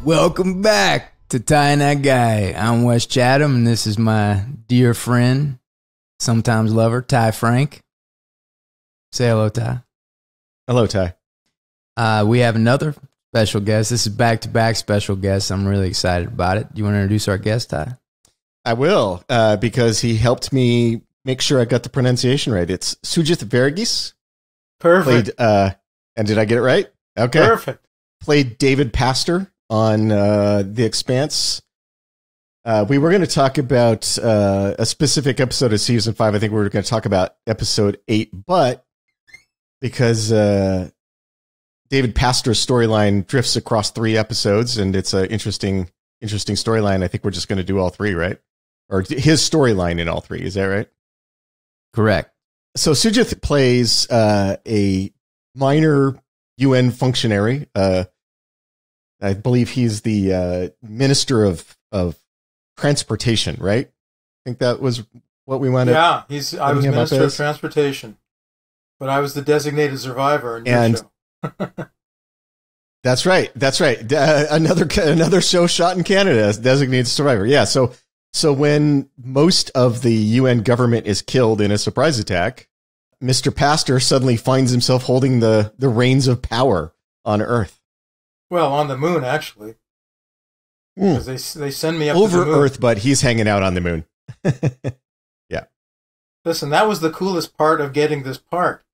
Welcome back to Ty and That Guy. I'm Wes Chatham, and this is my dear friend, sometimes lover, Ty Franck. Say hello, Ty. Hello, Ty. We have another special guest. This is back-to-back special guests. I'm really excited about it. Do you want to introduce our guest, Ty? I will, because he helped me make sure I got the pronunciation right. It's Sugith Varughese. Perfect. And did I get it right? Okay. Perfect. Played David Pastor on The Expanse. We were going to talk about a specific episode of Season 5. I think we were going to talk about Episode 8, but because David Pastor's storyline drifts across 3 episodes, and it's an interesting storyline, I think we're just going to do all 3, right? Or his storyline in all 3. Is that right? Correct. So Sugith plays a minor UN functionary. I believe he's the Minister of Transportation, right? I think that was what we wanted. Yeah, I was Minister of Transportation, but I was the designated survivor in your show. That's right. Another show shot in Canada as designated survivor. Yeah. So when most of the UN government is killed in a surprise attack, Mr. Pastor suddenly finds himself holding the reins of power on Earth. Well, on the moon, actually. Because they send me up over to the moon. Earth, but he's hanging out on the moon. Yeah. Listen, that was the coolest part of getting this part,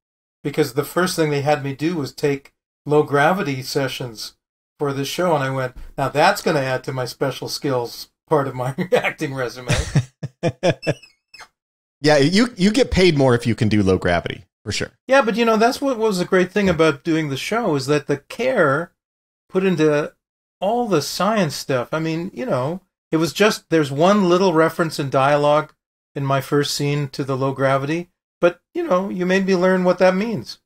because the first thing they had me do was take low gravity sessions for this show, and I went, now that's going to add to my special skills part of my acting resume. Yeah, you get paid more if you can do low gravity, for sure. Yeah, but that's what was the great thing about doing the show, is that the care put into all the science stuff. I mean, it was just, there's one little reference in dialogue in my first scene to the low gravity, but, you made me learn what that means.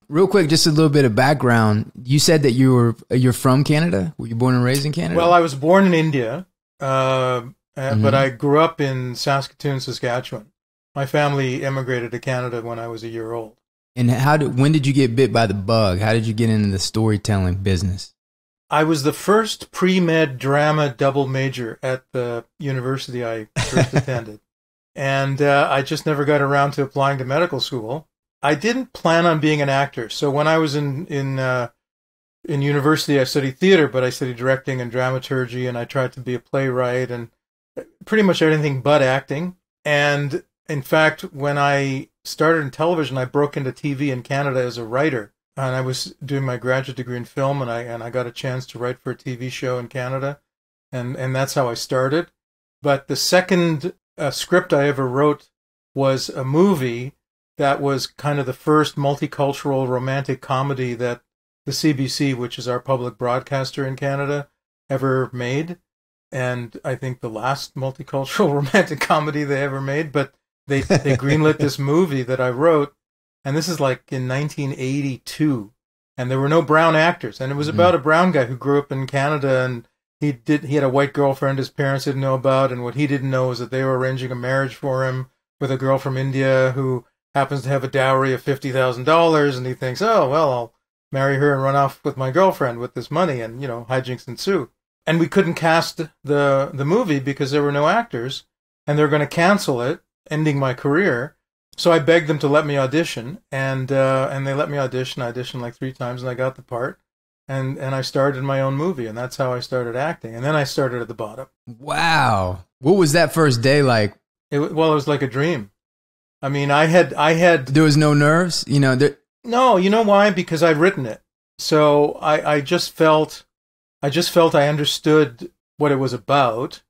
Real quick, just a little bit of background. You said that you're from Canada? Were you born and raised in Canada? Well, I was born in India, but I grew up in Saskatoon, Saskatchewan. My family immigrated to Canada when I was a year old. And when did you get bit by the bug? How did you get into the storytelling business? I was the first pre-med drama double major at the university I first attended. And I just never got around to applying to medical school. I didn't plan on being an actor. So when I was in university, I studied theater, but I studied directing and dramaturgy, and I tried to be a playwright and pretty much anything but acting. And in fact, when I started in television, I broke into TV in Canada as a writer. And I was doing my graduate degree in film, and I got a chance to write for a TV show in Canada. And that's how I started. But the second script I ever wrote was a movie that was kind of the first multicultural romantic comedy that the CBC, which is our public broadcaster in Canada, ever made. And I think the last multicultural romantic comedy they ever made. But they greenlit this movie that I wrote, and this is like in 1982, and there were no brown actors, and it was about a brown guy who grew up in Canada, and he had a white girlfriend his parents didn't know about, and what he didn't know is that they were arranging a marriage for him with a girl from India who happens to have a dowry of $50,000, and he thinks, oh, well, I'll marry her and run off with my girlfriend with this money, and, hijinks ensue. And we couldn't cast the movie because there were no actors, and they were going to cancel it, ending my career. So I begged them to let me audition, and they let me audition. I auditioned like 3 times, and I got the part. And I started my own movie, and that's how I started acting. And then I started at the bottom. Wow. What was that first day like? It was like a dream. I mean, I had... There was no nerves? No, you know why? Because I'd written it. So I just felt I understood what it was about.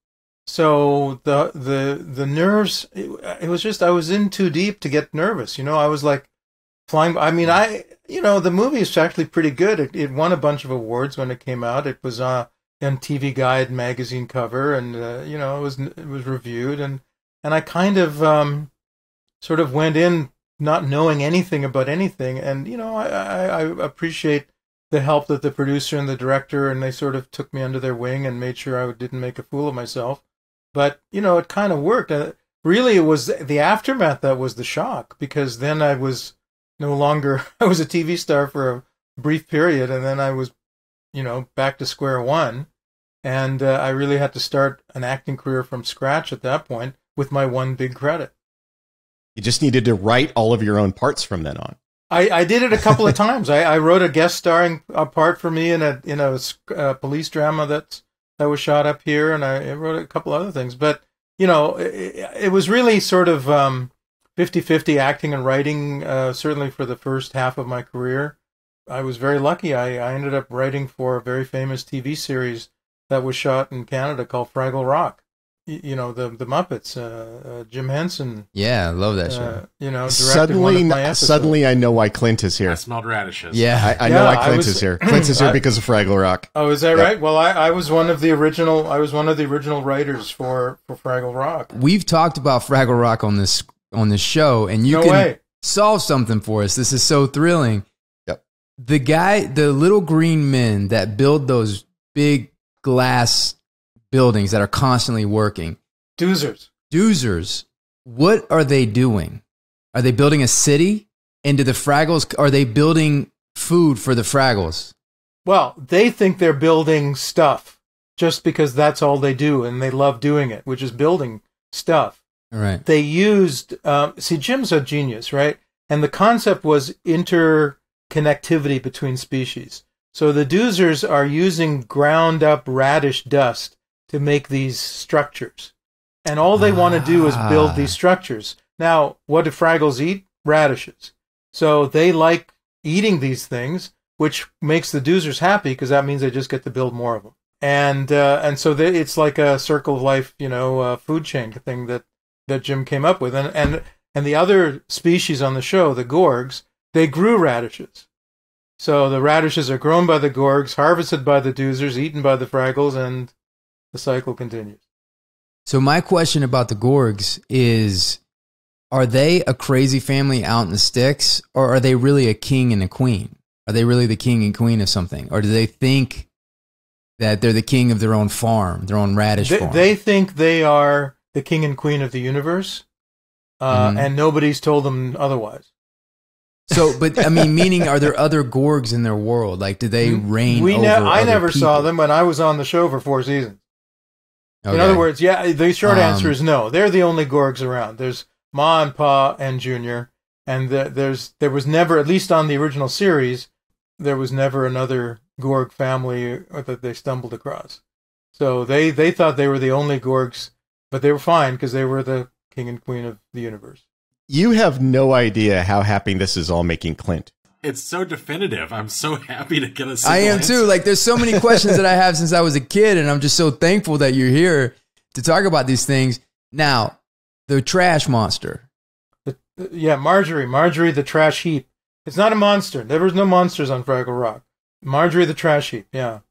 So the nerves, it was just, I was in too deep to get nervous. I was like flying. I mean, the movie is actually pretty good. It won a bunch of awards when it came out. It was on TV Guide magazine cover, and it was reviewed, and I kind of sort of went in not knowing anything about anything, and I appreciate the help that the producer and the director, and they sort of took me under their wing and made sure I didn't make a fool of myself. But, it kind of worked. Really, it was the aftermath that was the shock, because then I was no longer, I was a TV star for a brief period, and then I was, back to square one. And I really had to start an acting career from scratch at that point with my one big credit. You just needed to write all of your own parts from then on. I did it a couple of times. I wrote a guest starring part for me in a police drama that was shot up here, and I wrote a couple other things. But, it was really sort of 50-50 acting and writing, certainly for the first half of my career. I was very lucky. I ended up writing for a very famous TV series that was shot in Canada called Fraggle Rock. The Muppets, Jim Henson. Yeah, I love that show. Directed one of my episodes. Suddenly I know why Clint is here. I smelled radishes. Yeah, I know why Clint is here. Clint is here because of Fraggle Rock. Oh, is that right? Well, I was one of the original writers for Fraggle Rock. We've talked about Fraggle Rock on this show, and you can solve something for us. This is so thrilling. Yep. The little green men that build those big glass buildings that are constantly working. Doozers. What are they doing? Are they building a city? And do the Fraggles, are they building food for the Fraggles? Well, they think they're building stuff just because that's all they do and they love doing it, which is building stuff. All right. They used, Jim's a genius, right? And the concept was interconnectivity between species. So the Doozers are using ground up radish dust to make these structures. And all they want to do is build these structures. Now, what do Fraggles eat? Radishes. So they like eating these things, which makes the Doozers happy because that means they just get to build more of them. And so it's like a circle of life, food chain thing that Jim came up with. And the other species on the show, the Gorgs, they grew radishes. So the radishes are grown by the Gorgs, harvested by the Doozers, eaten by the Fraggles, and the cycle continues. So my question about the Gorgs is, are they a crazy family out in the sticks, or are they really a king and a queen? Are they really the king and queen of something? Or do they think that they're the king of their own farm, their own radish farm? They think they are the king and queen of the universe, and nobody's told them otherwise. So, but I mean, meaning, are there other Gorgs in their world? Like, do they reign over I other never people? saw them when I was on the show for 4 seasons. Okay. In other words, the short answer is no. They're the only Gorgs around. There's Ma and Pa and Junior, and there was never, at least on the original series, there was never another Gorg family that they stumbled across. So they thought they were the only Gorgs, but they were fine because they were the king and queen of the universe. You have no idea how happy this is all making Clint. It's so definitive. I'm so happy to get a simple I am answer. too. Like, there's so many questions that I have since I was a kid, and I'm just so thankful that you're here to talk about these things. Now, the trash monster. Marjorie the trash heap. It's not a monster. There was no monsters on Fraggle Rock. Marjorie the trash heap, yeah.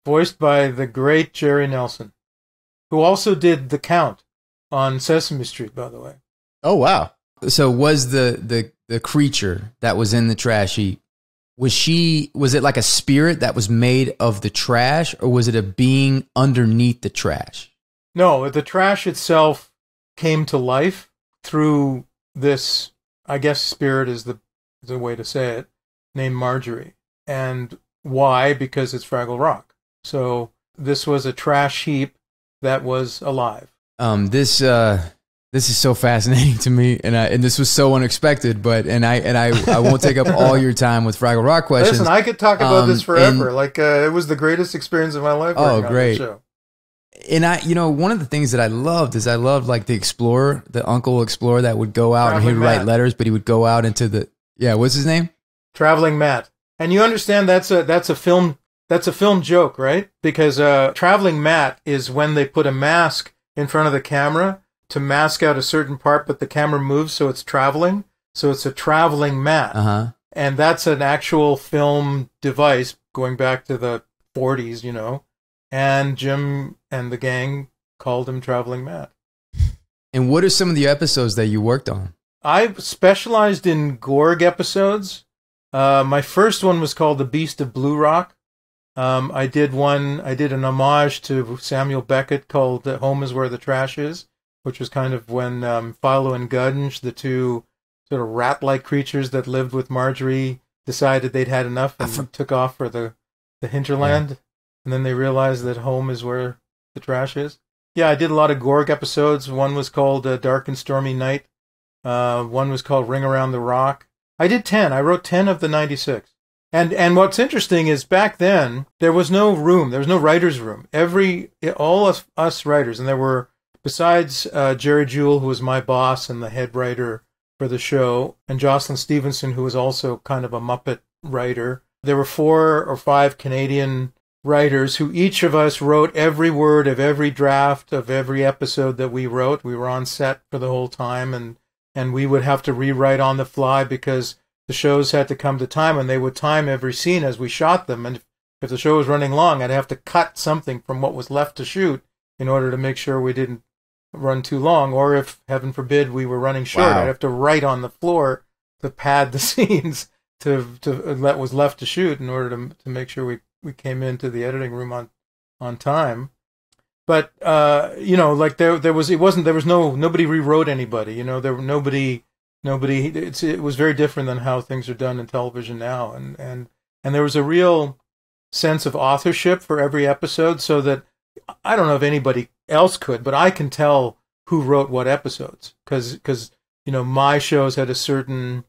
Voiced by the great Jerry Nelson, who also did The Count on Sesame Street, by the way. Oh, wow. So was the creature that was in the trash heap, was it like a spirit that was made of the trash, or was it a being underneath the trash? No, the trash itself came to life through this, I guess spirit is the way to say it, named Marjorie. And why? Because it's Fraggle Rock. So this was a trash heap that was alive. This is so fascinating to me, and this was so unexpected. But I won't take up all your time with Fraggle Rock questions. Listen, I could talk about this forever. It was the greatest experience of my life. Oh, great! Show. And one of the things that I loved like the explorer, the Uncle Explorer that would go out and he would write letters, but he would go out into what's his name? Traveling Matt. And you understand that's a film joke, right? Because Traveling Matt is when they put a mask in front of the camera to mask out a certain part, but the camera moves so it's traveling. So it's a traveling mat. Uh-huh. And that's an actual film device going back to the 40s, And Jim and the gang called him Traveling Matt. And what are some of the episodes that you worked on? I specialized in Gorg episodes. My first one was called The Beast of Blue Rock. I did an homage to Samuel Beckett called Home is Where the Trash Is, which was kind of when Philo and Gunge, the two sort of rat-like creatures that lived with Marjorie, decided they'd had enough and took off for the the hinterland, and then they realize that home is where the trash is. Yeah, I did a lot of Gorg episodes. One was called Dark and Stormy Night. One was called Ring Around the Rock. I did 10. I wrote 10 of the 96. And what's interesting is back then, there was no room. There was no writer's room. All of us writers, and there were, besides Jerry Jewell, who was my boss and the head writer for the show, and Jocelyn Stevenson, who was also kind of a Muppet writer, there were 4 or 5 Canadian writers who each of us wrote every word of every draft of every episode that we wrote. We were on set for the whole time, and we would have to rewrite on the fly because the shows had to come to time, and they would time every scene as we shot them. And if the show was running long, I'd have to cut something from what was left to shoot in order to make sure we didn't run too long. Or if, heaven forbid, we were running short, I'd have to write on the floor to pad the scenes that was left to shoot in order to make sure we came into the editing room on time. But there was nobody rewrote anybody. There were nobody. It was very different than how things are done in television now, and there was a real sense of authorship for every episode, so that I don't know if anybody else could, but I can tell who wrote what episodes because my shows had a certain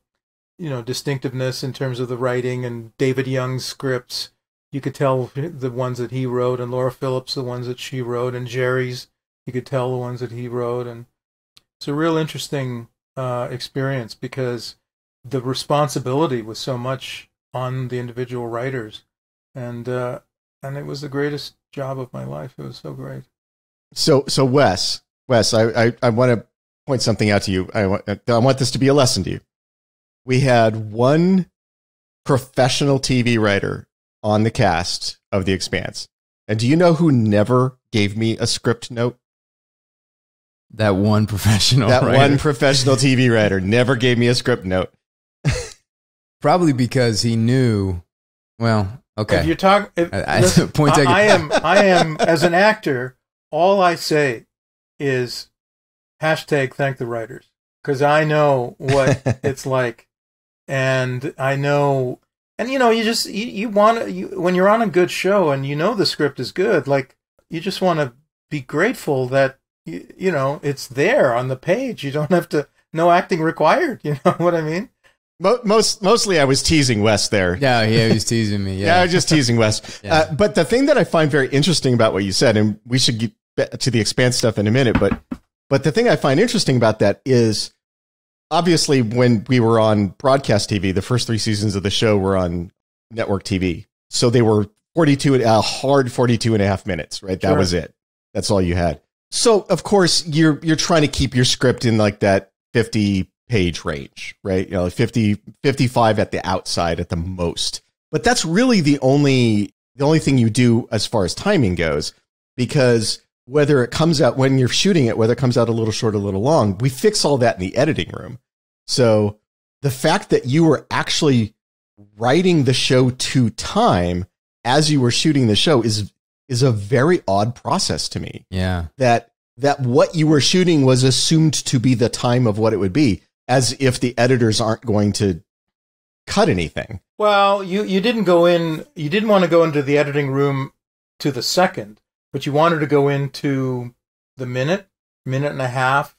distinctiveness in terms of the writing, and David Young's scripts, you could tell the ones that he wrote, and Laura Phillips the ones that she wrote, and Jerry's, you could tell the ones that he wrote, and it's a real interesting experience because the responsibility was so much on the individual writers, and it was the greatest job of my life. It was so great. So Wes, I want to point something out to you. I want this to be a lesson to you. We had one professional TV writer on the cast of The Expanse, and do you know who never gave me a script note? That one professional TV writer never gave me a script note. Probably because he knew. Well, okay. If you talk, I am as an actor. All I say is hashtag thank the writers, because I know what it's like, and I know, and you want when you're on a good show and the script is good, like you just want to be grateful that. It's there on the page. You don't have to. No acting required. You know what I mean? Mostly, I was teasing Wes there. Yeah, he was teasing me. Yeah, I was just teasing Wes. Yeah. But the thing that I find very interesting about what you said, and we should get to the Expanse stuff in a minute, but the thing I find interesting about that is, obviously, when we were on broadcast TV, the first 3 seasons of the show were on network TV, so they were 42 and a half minutes. Right, that was it. That's all you had. So, of course, you're trying to keep your script in like that 50-page range, right? 50, 55 at the outside at the most. But that's really the only thing you do as far as timing goes, because whether it comes out when you're shooting it, whether it comes out a little short, a little long, we fix all that in the editing room. So the fact that you were actually writing the show to time as you were shooting the show is a very odd process to me. Yeah. That what you were shooting was assumed to be the time of what it would be, as if the editors aren't going to cut anything. Well, you didn't want to go into the editing room to the second, but you wanted to go into the minute and a half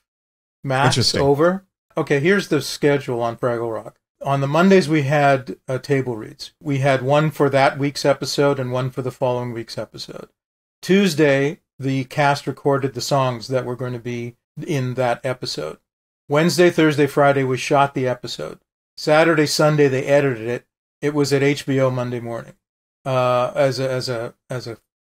max over. Okay, here's the schedule on Fraggle Rock. On the Mondays, we had table reads. We had one for that week's episode and one for the following week's episode. Tuesday, the cast recorded the songs that were going to be in that episode. Wednesday, Thursday, Friday, we shot the episode. Saturday, Sunday, they edited it. It was at HBO Monday morning as a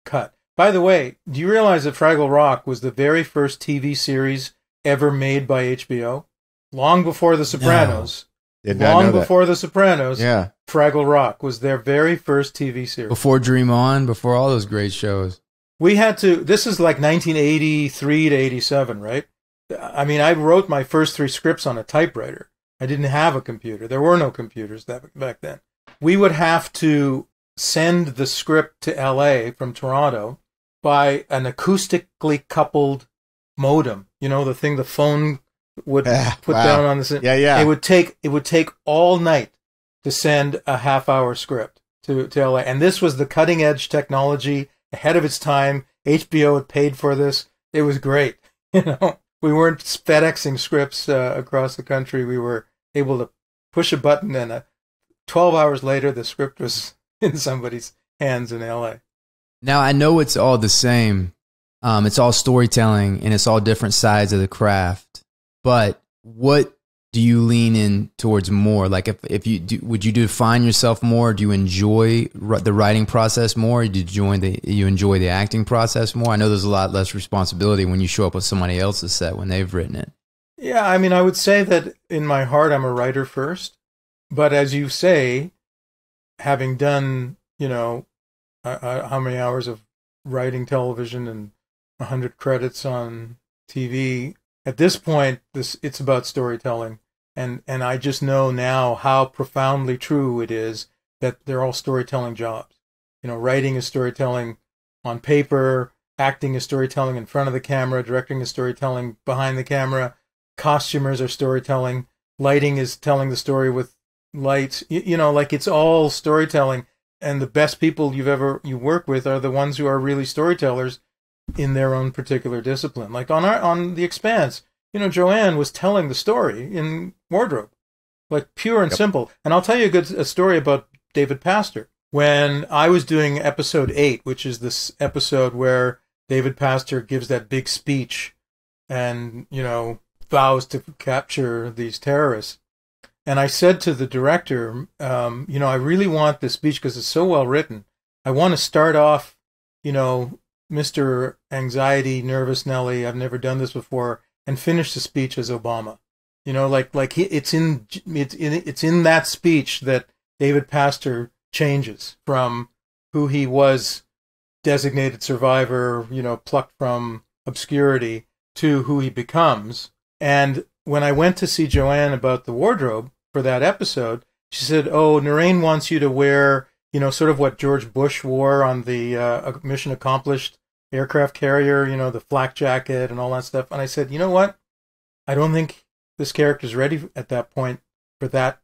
cut. By the way, do you realize that Fraggle Rock was the very first TV series ever made by HBO? Long before The Sopranos. No. Long before The Sopranos, Fraggle Rock was their very first TV series. Before Dream On, before all those great shows. This is like 1983 to 87, right? I mean, I wrote my first 3 scripts on a typewriter. I didn't have a computer. There were no computers back then. We would have to send the script to LA from Toronto by an acoustically coupled modem. The thing the phone would put down on the... Yeah. It would take all night to send a half-hour script. to LA. And this was the cutting edge technology ahead of its time. HBO had paid for this. It was great. We weren't FedExing scripts across the country. We were able to push a button, and 12 hours later, the script was in somebody's hands in LA. Now, I know it's all the same. It's all storytelling, and it's all different sides of the craft. But what do you lean in towards more? Like, if you do, would you define yourself more? Do you enjoy the writing process more? Or do you enjoy the acting process more? I know there's a lot less responsibility when you show up with somebody else's set when they've written it. Yeah, I mean, I would say that in my heart, I'm a writer first. But as you say, having done, how many hours of writing television and 100 credits on TV, at this point, it's about storytelling. And I just know now how profoundly true it is that they're all storytelling jobs. Writing is storytelling on paper, acting is storytelling in front of the camera, directing is storytelling behind the camera, costumers are storytelling, lighting is telling the story with lights. It's all storytelling. And the best people you work with are the ones who are really storytellers in their own particular discipline. Like on The Expanse, Joanne was telling the story in wardrobe, like pure and simple. And I'll tell you a story about David Pastor. When I was doing episode 8, which is this episode where David Pastor gives that big speech and, vows to capture these terrorists. And I said to the director, I really want this speech because it's so well written. I want to start off, Mr. Anxiety, Nervous Nelly, I've never done this before, and finish the speech as Obama. It's in that speech that David Pastor changes from who he was, designated survivor, plucked from obscurity, to who he becomes. And when I went to see Joanne about the wardrobe for that episode, she said, "Oh, Narain wants you to wear, sort of what George Bush wore on the Mission Accomplished aircraft carrier, the flak jacket and all that stuff." And I said, "You know what? I don't think this character's ready at that point for that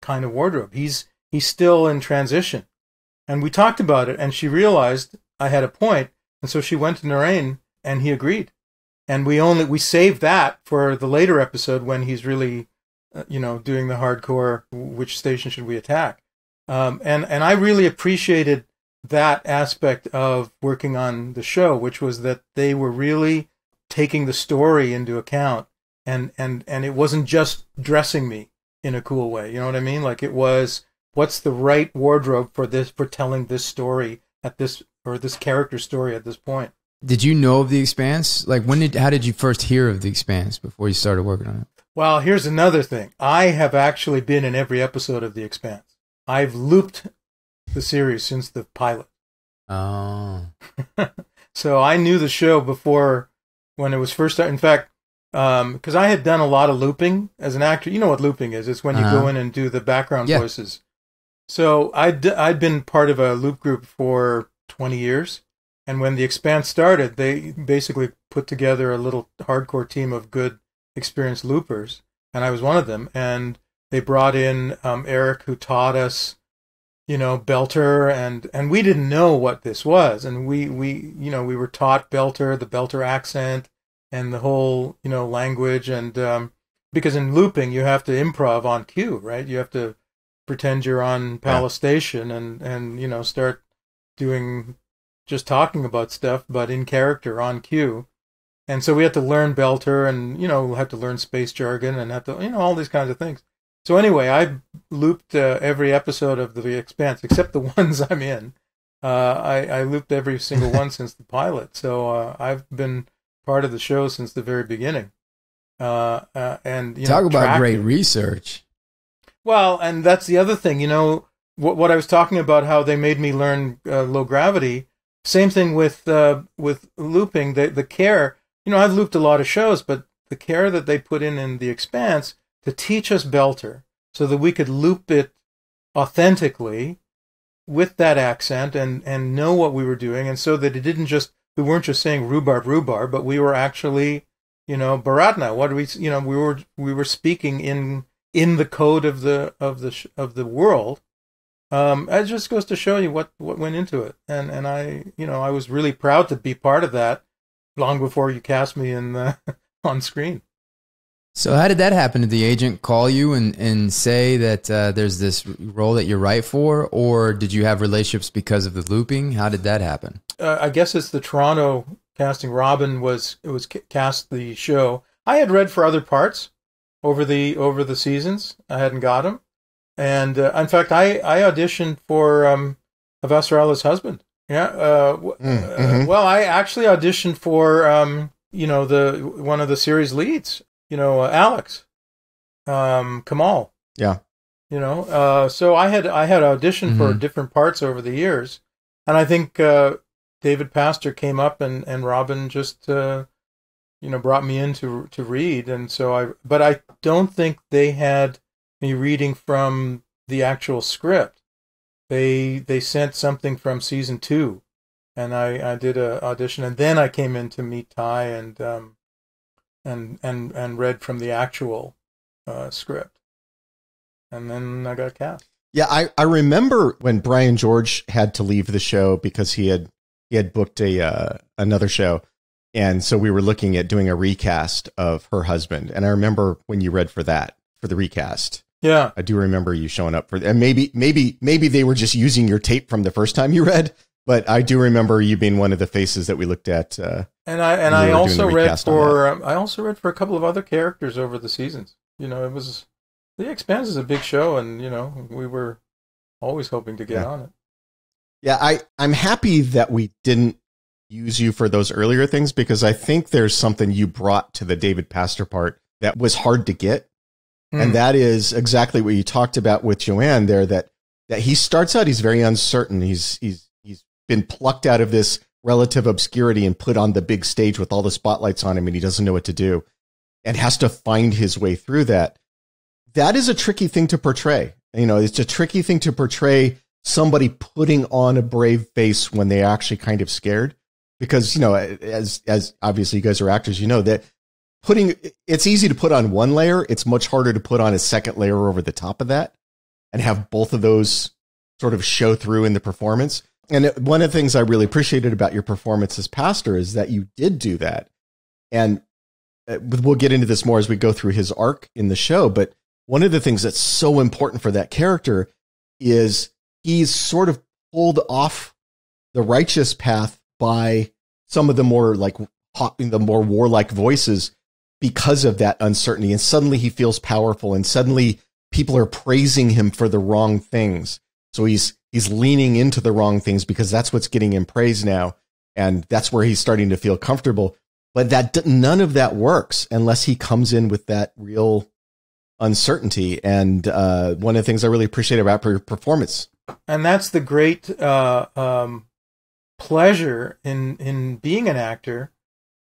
kind of wardrobe. He's still in transition." And we talked about it, and she realized I had a point, and so she went to Narain, and he agreed. And we saved that for the later episode when he's really, doing the hardcore, which station should we attack? And I really appreciated that aspect of working on the show, which was that they were really taking the story into account, and it wasn't just dressing me in a cool way. You know what I mean? Like, it was, what's the right wardrobe for telling this story this character story at this point? Did you know of The Expanse? Like, how did you first hear of The Expanse before you started working on it? Well, here's another thing. I have actually been in every episode of The Expanse. I've looped the series since the pilot. Oh. So I knew the show before when it was first started. In fact, because I had done a lot of looping as an actor. You know what looping is. It's when you go in and do the background voices. So I'd been part of a loop group for 20 years. And when The Expanse started, they basically put together a little hardcore team of good, experienced loopers, and I was one of them. And they brought in Eric, who taught us, Belter, and we didn't know what this was, and we were taught Belter, the Belter accent, and the whole language, and because in looping you have to improv on cue, right? You have to pretend you're on Palace Station and start doing. Just talking about stuff, but in character, on cue. And so we had to learn Belter and, have to learn space jargon and have to, all these kinds of things. So anyway, I looped every episode of The Expanse, except the ones I'm in. I looped every single one since the pilot. So I've been part of the show since the very beginning. And talk about great research. Well, and that's the other thing, what I was talking about, how they made me learn low gravity. Same thing with looping, the care. I've looped a lot of shows, but the care that they put in The Expanse to teach us Belter so that we could loop it authentically with that accent and know what we were doing, and so that we weren't just saying rhubarb, but we were actually, Baratna. What do we were speaking in the code of the world, It just goes to show you what went into it. And I, I was really proud to be part of that long before you cast me in on screen. So how did that happen? Did the agent call you and say that there's this role that you're right for, or did you have relationships because of the looping? How did that happen? I guess it's the Toronto casting. Robin was cast the show. I had read for other parts over the seasons. I hadn't got them, and in fact, I auditioned for Avasarala's husband. Yeah. Well, I actually auditioned for the one of the series leads. Alex, Kamal. Yeah. So I had auditioned for different parts over the years, and I think David Pastor came up and Robin just brought me in to read, and so but I don't think they had me reading from the actual script. They sent something from season 2, and I did a audition, and then I came in to meet Ty and read from the actual script, and then I got cast. Yeah, I remember when Brian George had to leave the show because he had booked another show, and so we were looking at doing a recast of her husband. And I remember when you read for the recast. Yeah, I do remember you showing up for, and maybe they were just using your tape from the first time you read. But I do remember you being one of the faces that we looked at. I also read for a couple of other characters over the seasons. It was The Expanse is a big show, and we were always hoping to get on it. Yeah, I'm happy that we didn't use you for those earlier things, because I think there's something you brought to the David Pastor part that was hard to get, and that is exactly what you talked about with Joanne there. That he starts out, he's very uncertain. He's been plucked out of this relative obscurity and put on the big stage with all the spotlights on him, and he doesn't know what to do and has to find his way through that. That is a tricky thing to portray. It's a tricky thing to portray somebody putting on a brave face when they're actually kind of scared, because, as obviously you guys are actors, that it's easy to put on one layer. It's much harder to put on a second layer over the top of that and have both of those sort of show through in the performance. And one of the things I really appreciated about your performance as Pastor is that you did do that. And we'll get into this more as we go through his arc in the show. But one of the things that's so important for that character is he's sort of pulled off the righteous path by some of the more warlike voices because of that uncertainty. And suddenly he feels powerful, and suddenly people are praising him for the wrong things. So he's leaning into the wrong things because that's what's getting him praise now. And that's where he's starting to feel comfortable. But none of that works unless he comes in with that real uncertainty. And one of the things I really appreciate about your performance. And that's the great pleasure in being an actor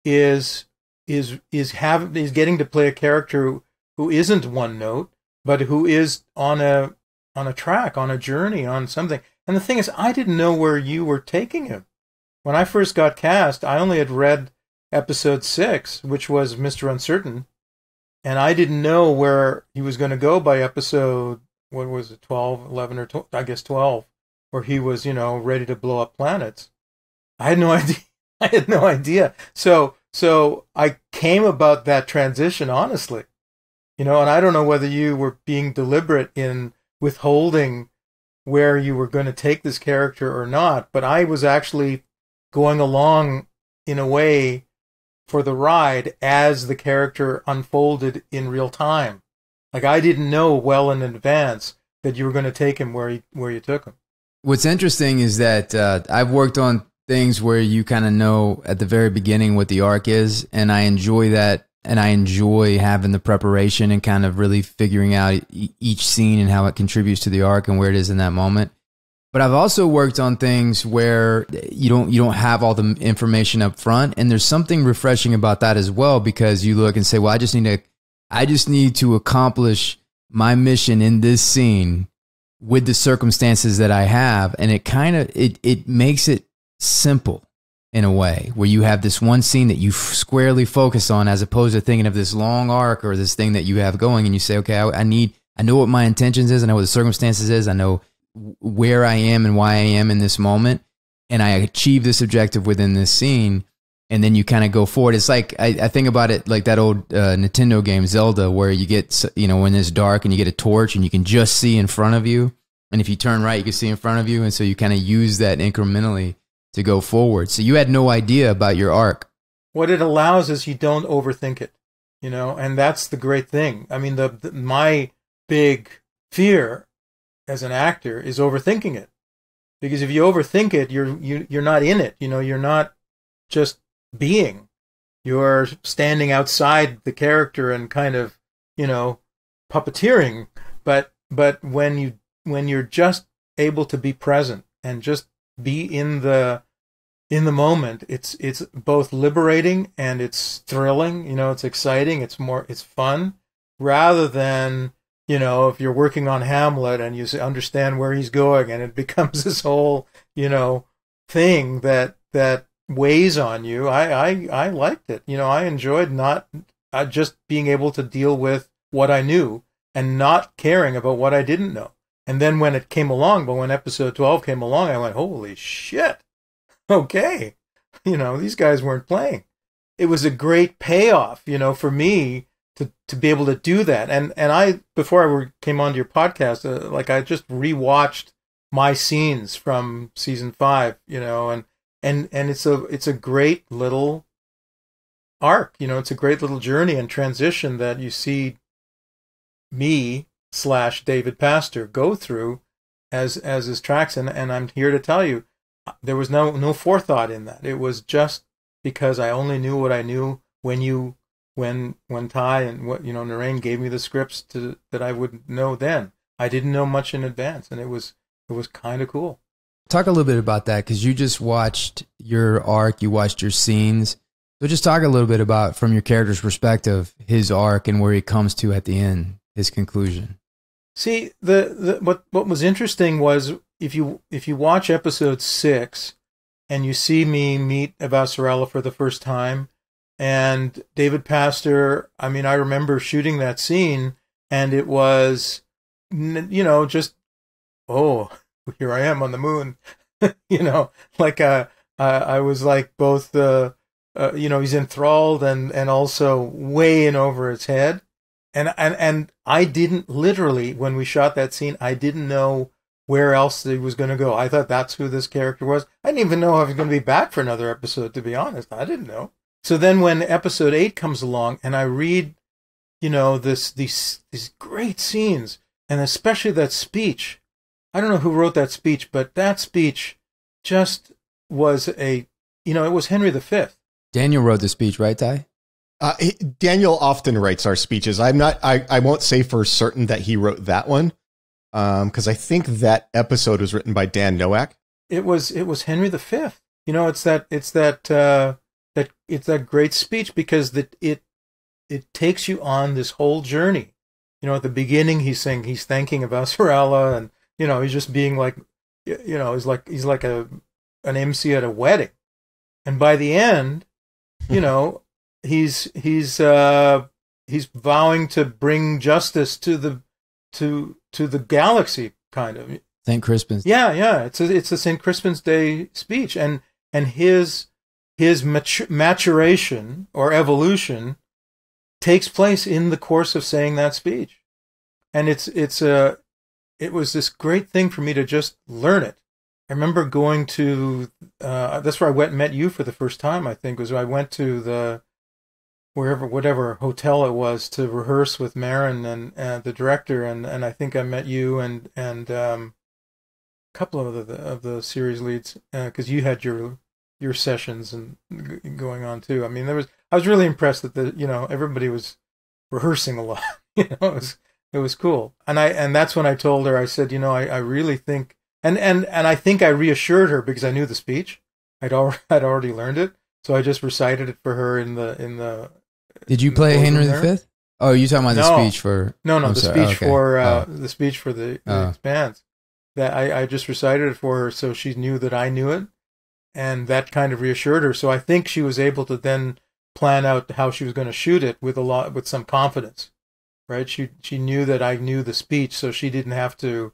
is getting to play a character who isn't one note, but who is on a track, on a journey, on something. And the thing is, I didn't know where you were taking him. When I first got cast, I only had read episode 6, which was Mr. Uncertain, and I didn't know where he was going to go by episode, what was it, 12, 11, or 12, I guess 12, where he was, ready to blow up planets. I had no idea. I had no idea. So I came about that transition honestly, and I don't know whether you were being deliberate in withholding where you were going to take this character or not, but I was actually going along in a way for the ride as the character unfolded in real time. Like, I didn't know well in advance that you were going to take him where you took him. What's interesting is that I've worked on things where you kind of know at the very beginning what the arc is, and I enjoy that. And I enjoy having the preparation and kind of really figuring out each scene and how it contributes to the arc and where it is in that moment. But I've also worked on things where you don't have all the information up front, and there's something refreshing about that as well, because you look and say, well, I just need to accomplish my mission in this scene with the circumstances that I have, and it makes it simple in a way, where you have this one scene that you squarely focus on, as opposed to thinking of this long arc or this thing that you have going, and you say, okay, I know what my intentions is, I know what the circumstances is, I know where I am and why I am in this moment, and I achieve this objective within this scene, and then you kind of go forward. It's like, I think about it like that old Nintendo game Zelda, where you get, when it's dark and you get a torch and you can just see in front of you, and if you turn right you can see in front of you, and so you kind of use that incrementally to go forward. So you had no idea about your arc. What it allows is you don't overthink it, and that's the great thing. I mean, my big fear as an actor is overthinking it, because if you overthink it, you're not in it. You're not just being. You're standing outside the character and kind of, puppeteering. But when you're just able to be present and just be in the moment, it's both liberating and it's thrilling. It's exciting. It's fun, rather than, if you're working on Hamlet and you understand where he's going, and it becomes this whole, thing that weighs on you. I liked it. I enjoyed not just being able to deal with what I knew and not caring about what I didn't know. And then when when episode 12 came along, I went, holy shit. Okay. These guys weren't playing. It was a great payoff, for me to be able to do that. And I, before I came onto your podcast, I just rewatched my scenes from season 5, and it's a great little arc, it's a great little journey and transition that you see me / David Pastor go through as his tracks. And I'm here to tell you, there was no forethought in that. It was just because I only knew what I knew when Ty and Narain gave me the scripts that I would know then. I didn't know much in advance, and it was kind of cool. Talk a little bit about that, because you just watched your arc, you watched your scenes. So just talk a little bit about, from your character's perspective, his arc and where he comes to at the end, his conclusion. See, what was interesting was if you watch episode 6 and you see me meet Avasarala for the first time, and David Pastor, I remember shooting that scene, and it was, just, oh, here I am on the moon, I was like both, he's enthralled and also way in over his head. And I didn't, literally, when we shot that scene, I didn't know where else he was going to go. I thought that's who this character was. I didn't even know I was going to be back for another episode, to be honest. I didn't know. So then when episode 8 comes along and I read, these great scenes, and especially that speech. I don't know who wrote that speech, but that speech just was it was Henry V. Daniel wrote the speech, right, Ty? Daniel often writes our speeches. I won't say for certain that he wrote that one, because I think that episode was written by Dan Nowak. It was Henry V. It's that great speech, because it takes you on this whole journey. At the beginning he's thanking Avasarala, and he's just being like, he's like an MC at a wedding, and by the end, he's vowing to bring justice to the galaxy, kind of. St. Crispin's. Yeah. It's a St. Crispin's Day speech, and his maturation or evolution takes place in the course of saying that speech, and it was this great thing for me to just learn it. I remember going to that's where I went and met you for the first time. I think was I went to the whatever hotel it was to rehearse with Marin and the director, and I think I met you and a couple of the series leads, because you had your sessions and going on too. I was really impressed that everybody was rehearsing a lot. It was cool, and that's when I told her, I said, I really think, and I think I reassured her, because I knew the speech. I'd already learned it, so I just recited it for her in the. Did you play Henry V? Oh, you talking about the speech for? No, the speech for the speech for the Expanse. That I just recited it for her, so she knew that I knew it, and that kind of reassured her. So I think she was able to then plan out how she was going to shoot it with some confidence, right? She knew that I knew the speech, so she didn't have to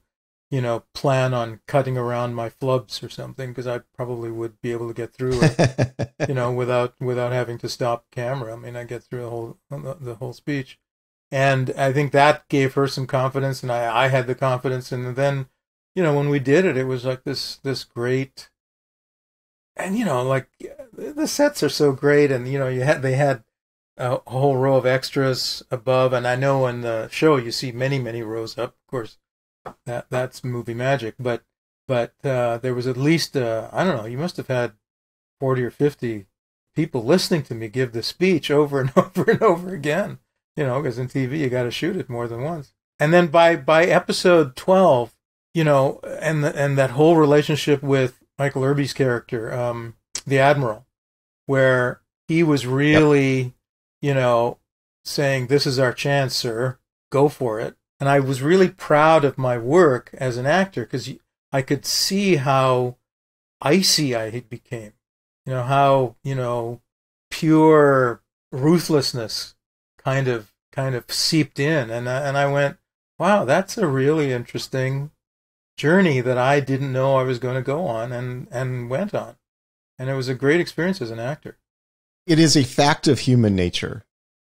plan on cutting around my flubs or something, because I probably would be able to get through it, without having to stop camera. I mean, I get through the whole speech. And I think that gave her some confidence, and I had the confidence. And then, when we did it, it was like this great, and like the sets are so great, and they had a whole row of extras above, and I know in the show you see many, many rows up. Of course, that's movie magic, but there was at least I don't know, you must have had 40 or 50 people listening to me give the speech over and over and over again. Because in TV you got to shoot it more than once. And then by episode 12, and that whole relationship with Michael Irby's character, the Admiral, where he was really, saying, "This is our chance, sir. Go for it." And I was really proud of my work as an actor, because I could see how icy I became. How pure ruthlessness kind of seeped in, and I went, wow, that's a really interesting journey that I didn't know I was going to go on, and went on, and it was a great experience as an actor. It is a fact of human nature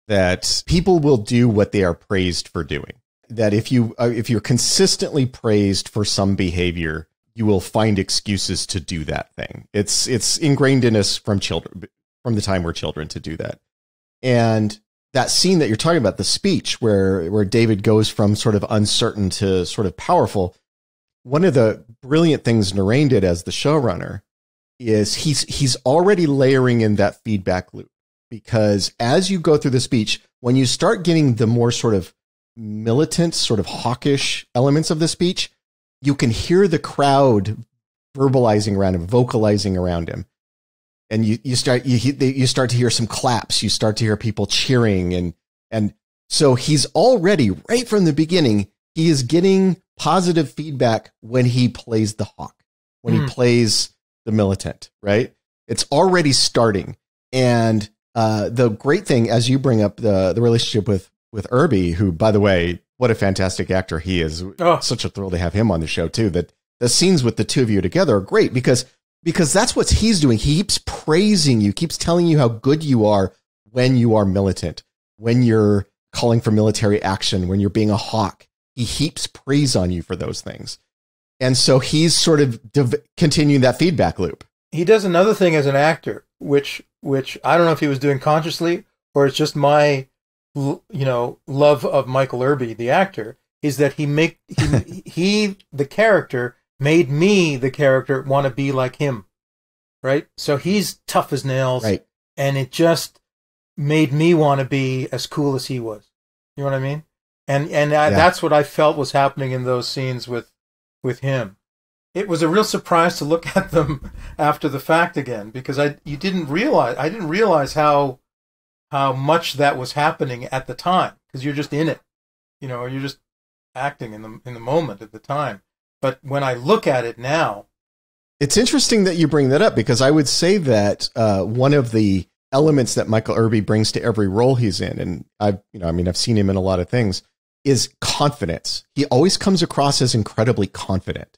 that people will do what they are praised for doing. That if you're consistently praised for some behavior, you will find excuses to do that thing. It's ingrained in us from the time we're children to do that. And that scene that you're talking about, the speech where David goes from sort of uncertain to sort of powerful, one of the brilliant things Narain did as the showrunner is he's already layering in that feedback loop, because as you go through the speech, when you start getting the more sort of militant, sort of hawkish elements of the speech, you can hear the crowd verbalizing around him, vocalizing around him. And you start to hear some claps. You start to hear people cheering. And so he's already, right from the beginning, he is getting positive feedback when he plays the hawk, when he plays the militant, right? It's already starting. And the great thing, as you bring up the relationship with Irby, who, by the way, what a fantastic actor he is. Oh. Such a thrill to have him on the show, too. That the scenes with the two of you together are great because that's what he's doing. He keeps praising you, keeps telling you how good you are when you are militant, when you're calling for military action, when you're being a hawk. He heaps praise on you for those things. And so he's sort of continuing that feedback loop. He does another thing as an actor, which I don't know if he was doing consciously or it's just my, love of Michael Irby, the actor, is that he the character made me, the character, want to be like him, right? So he's tough as nails, right? And it just made me want to be as cool as he was. You know what I mean? And that's what I felt was happening in those scenes with him. It was a real surprise to look at them after the fact again, because I didn't realize how much that was happening at the time, because you're just in it, you're just acting in the moment at the time. But when I look at it now, it's interesting that you bring that up, because I would say that one of the elements that Michael Irby brings to every role he's in, and I've seen him in a lot of things, is confidence. He always comes across as incredibly confident.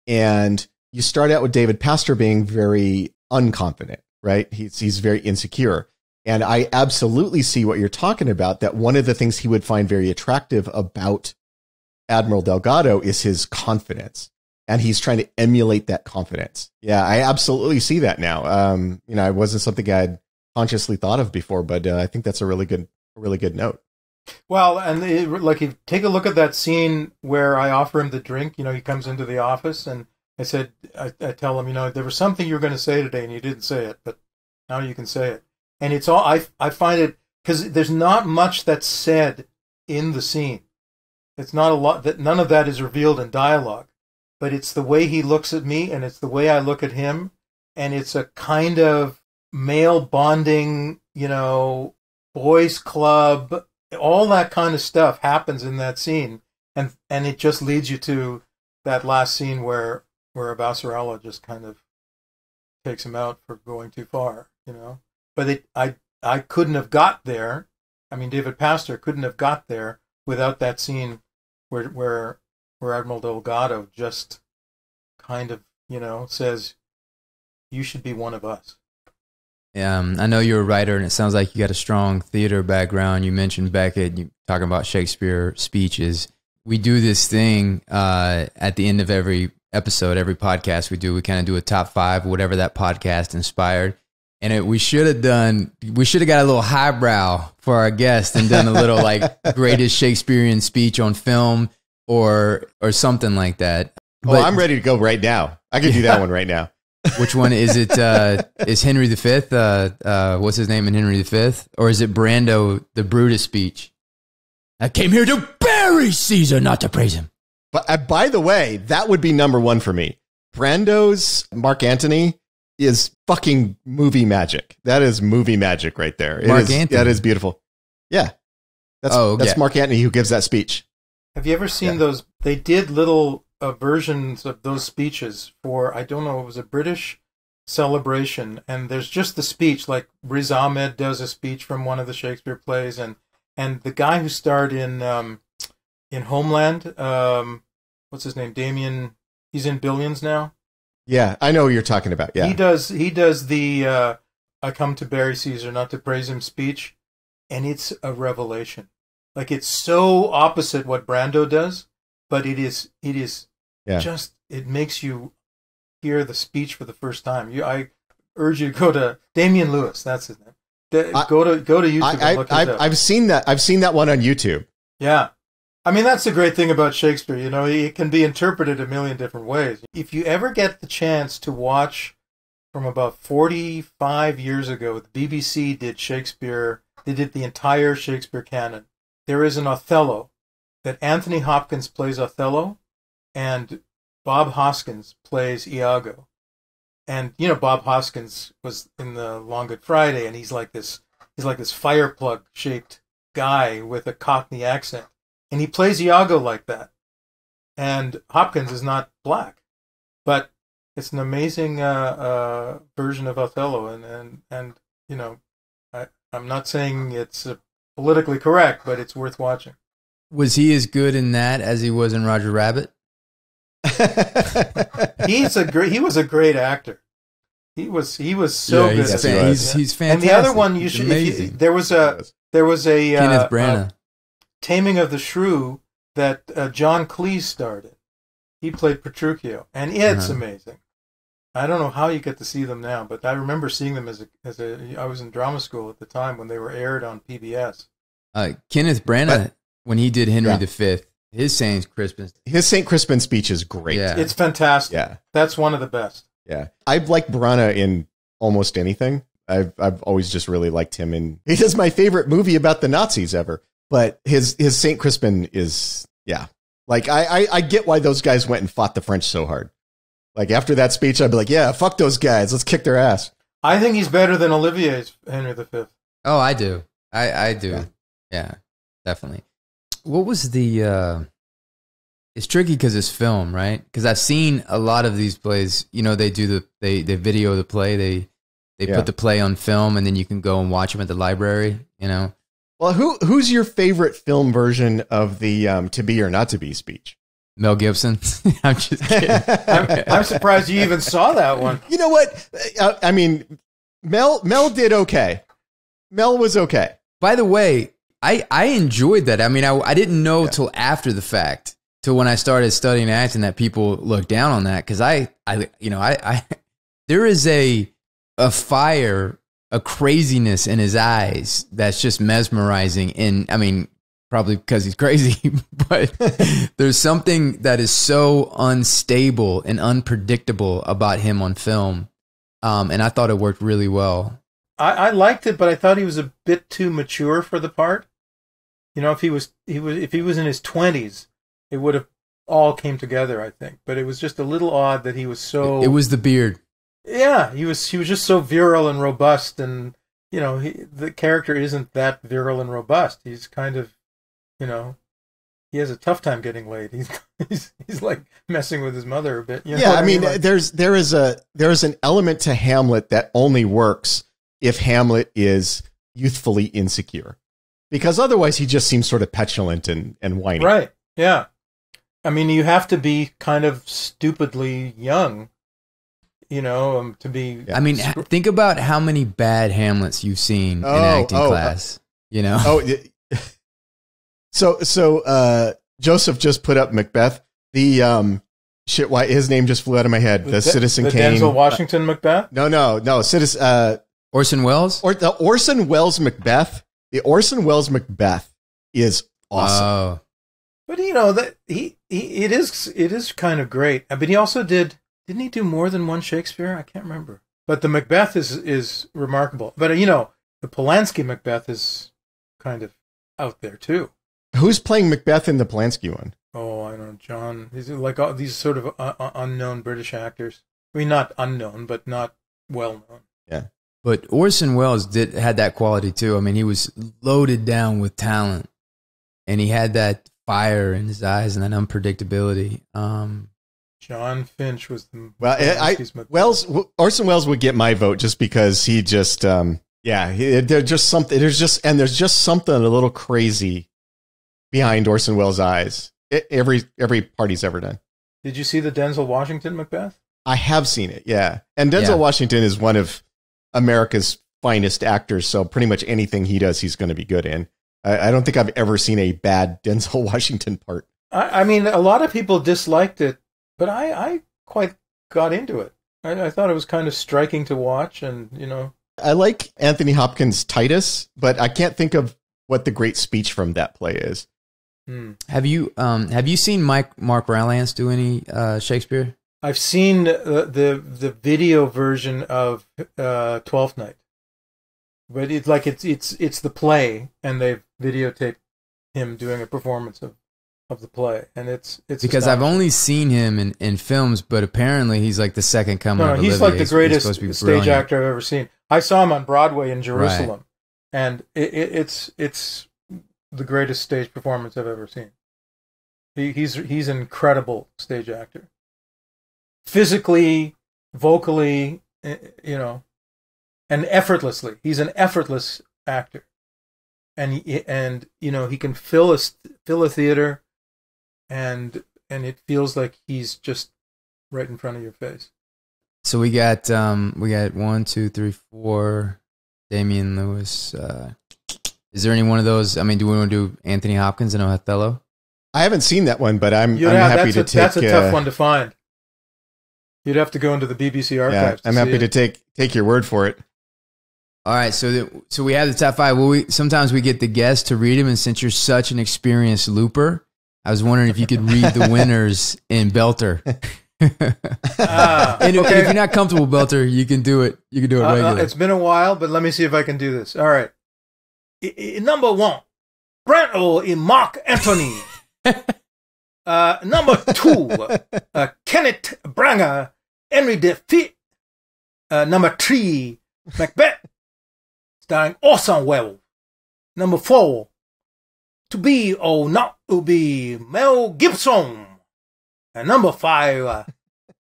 And you start out with David Pastor being very unconfident, right? He's very insecure. And I absolutely see what you're talking about, that one of the things he would find very attractive about Admiral Delgado is his confidence. And he's trying to emulate that confidence. Yeah, I absolutely see that now. It wasn't something I'd consciously thought of before, but I think that's a really good note. Well, and if take a look at that scene where I offer him the drink. He comes into the office, and I tell him, there was something you were going to say today, and you didn't say it, but now you can say it. And it's all I find it, because there's not much that's said in the scene. It's not a lot, that none of that is revealed in dialogue, but it's the way he looks at me, and it's the way I look at him, and it's a kind of male bonding, boys club. All that kind of stuff happens in that scene, and it just leads you to that last scene where Avasarala just kind of takes him out for going too far, But I couldn't have got there. I mean, David Pastor couldn't have got there without that scene where where Admiral Delgado just kind of, says, you should be one of us. I know you're a writer, and it sounds like you got a strong theater background. You mentioned Beckett, you talking about Shakespeare speeches. We do this thing at the end of every episode, every podcast we kind of do a top 5, whatever that podcast inspired. And we should have got a little highbrow for our guest and done a little like greatest Shakespearean speech on film or something like that. But, I'm ready to go right now. I can do that one right now. Which one is it? Is Henry V? What's his name in Henry V? Or is it Brando, the Brutus speech? I came here to bury Caesar, not to praise him. But by the way, that would be number 1 for me. Brando's Mark Antony is fucking movie magic. That is movie magic right there. Mark Antony. That is beautiful. Yeah. That's Mark Antony who gives that speech. Have you ever seen those? They did little versions of those speeches for, I don't know, it was a British celebration, and there's just the speech, like Riz Ahmed does a speech from one of the Shakespeare plays, and the guy who starred in Homeland, what's his name, Damien, he's in Billions now. Yeah, I know what you're talking about. Yeah, he does the I come to bury Caesar, not to praise him speech, and it's a revelation. Like, it's so opposite what Brando does, but it is just, it makes you hear the speech for the first time. I urge you to go to Damian Lewis. That's his name. Go to YouTube and look it up. I've seen that one on YouTube. Yeah. I mean, that's the great thing about Shakespeare. It can be interpreted a million different ways. If you ever get the chance to watch from about 45 years ago, the BBC did Shakespeare. They did the entire Shakespeare canon. There is an Othello that Anthony Hopkins plays Othello, and Bob Hoskins plays Iago. And Bob Hoskins was in the Long Good Friday, and he's like this fire plug shaped guy with a Cockney accent, and he plays Iago like that. And Hopkins is not black, but it's an amazing version of Othello, and I'm not saying it's politically correct, but it's worth watching. Was he as good in that as he was in Roger Rabbit? He was a great actor. He was so good. He's fantastic. And the other one there was a Kenneth Branagh, Taming of the Shrew that John Cleese starred in. He played Petruchio, and it's amazing. I don't know how you get to see them now, but I remember seeing them I was in drama school at the time when they were aired on PBS. Kenneth Branagh, when he did Henry V, his St. Crispin speech is great. Yeah. It's fantastic. Yeah. That's one of the best. Yeah. I've liked Branagh in almost anything. I've always just really liked him, and he is my favorite movie about the Nazis ever. But his St. Crispin is, like, I get why those guys went and fought the French so hard. Like, after that speech, I'd be like, yeah, fuck those guys. Let's kick their ass. I think he's better than Olivier's Henry V. Oh, I do. I do. Yeah, definitely. What was the... It's tricky because it's film, right? Because I've seen a lot of these plays. They do they video the play. They put the play on film, and then you can go and watch them at the library. Well, who's your favorite film version of the "To Be or Not to Be" speech? Mel Gibson. I'm just kidding. I'm surprised you even saw that one. You know what? I mean, Mel did okay. Mel was okay. By the way, I enjoyed that. I mean, I didn't know till after the fact. Till when I started studying acting, that people look down on that, because I there is a fire, a craziness in his eyes that's just mesmerizing. And I mean, probably because he's crazy, but there's something that is so unstable and unpredictable about him on film, and I thought it worked really well. I liked it, but I thought he was a bit too mature for the part. If he was in his 20s. It would have all came together, I think. But it was just a little odd that he was so... It was the beard. Yeah, he was just so virile and robust, and, the character isn't that virile and robust. He's kind of, he has a tough time getting laid. He's like messing with his mother a bit. I mean, there is an element to Hamlet that only works if Hamlet is youthfully insecure. Because otherwise he just seems sort of petulant and whiny. Right, yeah. I mean, you have to be kind of stupidly young, to be. I mean, think about how many bad Hamlets you've seen in acting class. So Joseph just put up Macbeth. The why his name just flew out of my head. The Citizen Kane. Denzel Washington Macbeth? No. Citizen Orson Welles? Or the Orson Welles Macbeth. The Orson Welles Macbeth is awesome. But that it is kind of great. But he also didn't he do more than one Shakespeare? I can't remember. But the Macbeth is remarkable. But the Polanski Macbeth is kind of out there too. Who's playing Macbeth in the Polanski one? Oh, I don't know, John. These are like all these sort of unknown British actors. I mean, not unknown, but not well known. Yeah. But Orson Welles had that quality too. I mean, he was loaded down with talent, and he had that fire in his eyes and that unpredictability. John Finch was the Orson Welles would get my vote just because he just there's just something a little crazy behind Orson Welles' eyes. Every part he's ever done. Did you see the Denzel Washington Macbeth? I have seen it, yeah. And Denzel Washington is one of America's finest actors, so pretty much anything he does, he's going to be good in. I don't think I've ever seen a bad Denzel Washington part. I mean, a lot of people disliked it, but I quite got into it. I thought it was kind of striking to watch, and I like Anthony Hopkins' Titus, but I can't think of what the great speech from that play is. Have you seen Mark Rylance do any Shakespeare? I've seen the video version of Twelfth Night, but it's like it's the play, and they've videotaped him doing a performance of the play, and it's because I've only seen him in films, but apparently he's like the second coming. No, of he's Olivier. like the greatest stage actor I've ever seen. I saw him on Broadway in Jerusalem, and it's the greatest stage performance I've ever seen. He's an incredible stage actor. Physically, vocally, and effortlessly. He's an effortless actor. And he can fill a theater, and it feels like he's just right in front of your face. So we got 1, 2, 3, 4. Damian Lewis. Is there any one of those? I mean, do we want to do Anthony Hopkins and Othello? I haven't seen that one, but I'm happy to take. That's a tough one to find. You'd have to go into the BBC archives. I'm happy to take your word for it. All right, so we have the top 5. Well, sometimes we get the guests to read them, and since you're such an experienced looper, I was wondering if you could read the winners in Belter. And if you're not comfortable, Belter, you can do it. You can do it regularly. It's been a while, but let me see if I can do this. All right. Number 1, Brent in Mark Anthony. Number 2, Kenneth Branagh, Henry V. Number 3, Macbeth, starring Orson Welles. Number 4, To Be or Not to Be, Mel Gibson. And number 5,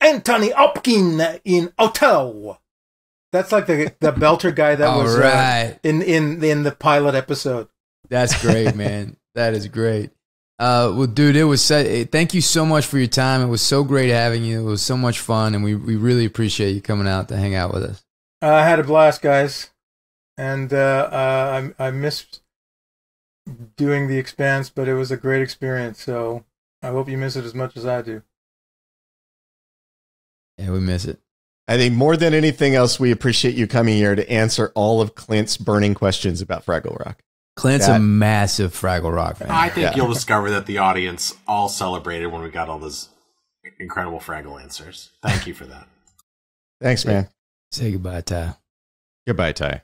Anthony Hopkins in Othello. That's like the Belter guy that was in the pilot episode. That's great, man. That is great. Well, dude, it was thank you so much for your time. It was so great having you. It was so much fun, and we really appreciate you coming out to hang out with us. I had a blast, guys, and I missed doing The Expanse, but it was a great experience. So I hope you miss it as much as I do. Yeah, we miss it. I think more than anything else, we appreciate you coming here to answer all of Clint's burning questions about Fraggle Rock. Clint's a massive Fraggle Rock fan. I think you'll discover that the audience all celebrated when we got all those incredible Fraggle answers. Thank you for that. Thanks, man. Say goodbye, Ty. Goodbye, Ty.